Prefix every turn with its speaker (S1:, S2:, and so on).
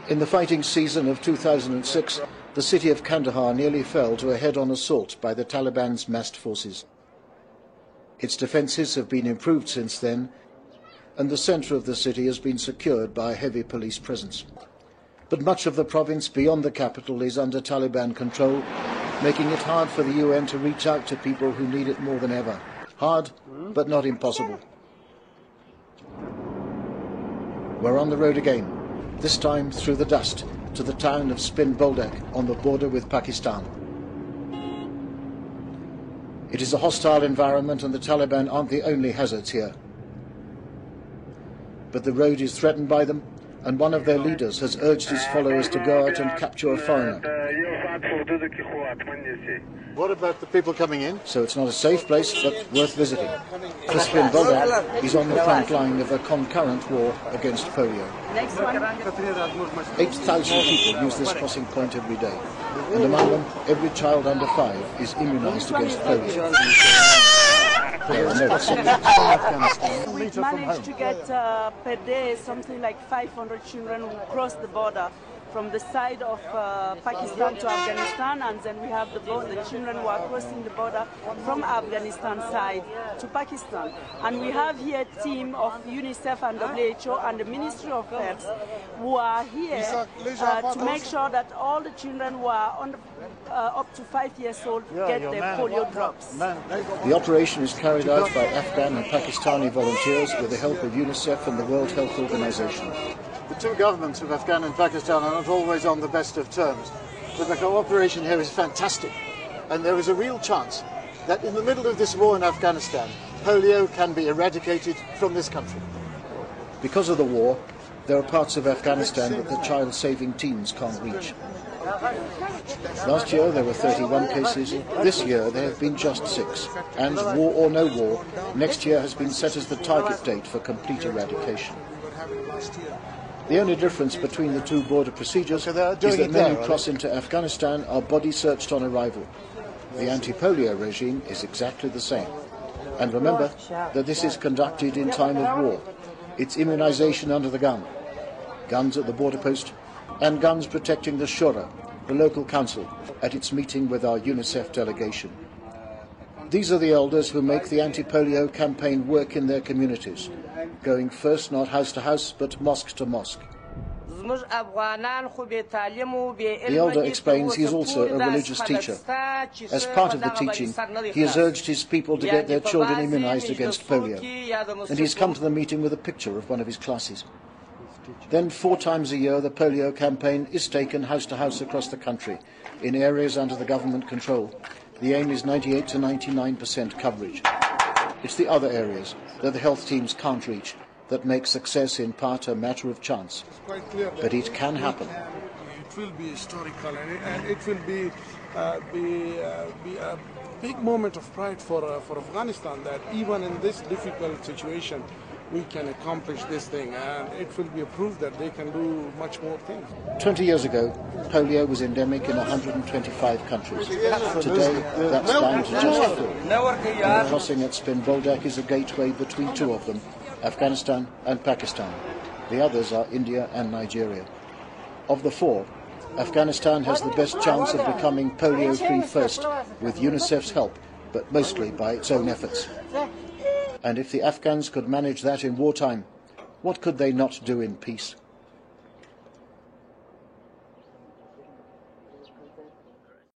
S1: In the fighting season of 2006, the city of Kandahar nearly fell to a head-on assault by the Taliban's massed forces. Its defences have been improved since then, and the centre of the city has been secured by a heavy police presence. But much of the province beyond the capital is under Taliban control, making it hard for the UN to reach out to people who need it more than ever. Hard, but not impossible. We're on the road again, this time through the dust, to the town of Spin Boldak on the border with Pakistan. It is a hostile environment and the Taliban aren't the only hazards here. But the road is threatened by them, and one of their leaders has urged his followers to go out and capture a foreigner.
S2: What about the people coming in?
S1: So it's not a safe place, but worth visiting. The Spin Boldak is on the front line of a concurrent war against polio. 8,000 people use this crossing point every day, and among them, every child under 5 is immunised against polio. There are no exceptions.
S3: We managed to get per day something like 500 children who cross the border from the side of Pakistan to Afghanistan, and then we have the children who are crossing the border from Afghanistan side to Pakistan. And we have here a team of UNICEF and WHO and the Ministry of Health who are here to make sure that all the children who are up to 5 years old get their polio drops.
S1: The operation is carried out by Afghan and Pakistani volunteers with the help of UNICEF and the World Health Organization.
S2: The two governments of Afghanistan and Pakistan are not always on the best of terms, but the cooperation here is fantastic, and there is a real chance that in the middle of this war in Afghanistan, polio can be eradicated from this country.
S1: Because of the war, there are parts of Afghanistan that the child-saving teams can't reach. Last year there were 31 cases, this year there have been just 6, and war or no war, next year has been set as the target date for complete eradication. The only difference between the two border procedures is that men who cross into Afghanistan are body searched on arrival. The anti-polio regime is exactly the same. And remember that this is conducted in time of war. It's immunization under the gun, guns at the border post, and guns protecting the Shura, the local council, at its meeting with our UNICEF delegation. These are the elders who make the anti-polio campaign work in their communities, going first not house to house, but mosque to mosque. The elder explains he is also a religious teacher. As part of the teaching, he has urged his people to get their children immunized against polio, and he has come to the meeting with a picture of one of his classes. Then 4 times a year the polio campaign is taken house to house across the country, in areas under the government control. The aim is 98 to 99% coverage. It's the other areas that the health teams can't reach that make success in part a matter of chance. But it can happen.
S4: It will be historical, and it will be a big moment of pride for Afghanistan, that even in this difficult situation we can accomplish this thing, and it will be a proof that they can do much more things.
S1: 20 years ago, polio was endemic in 125 countries. Today, that's down to just 4. And the crossing at Spin Boldak is a gateway between 2 of them, Afghanistan and Pakistan. The others are India and Nigeria. Of the 4, Afghanistan has the best chance of becoming polio-free first, with UNICEF's help, but mostly by its own efforts. And if the Afghans could manage that in wartime, what could they not do in peace?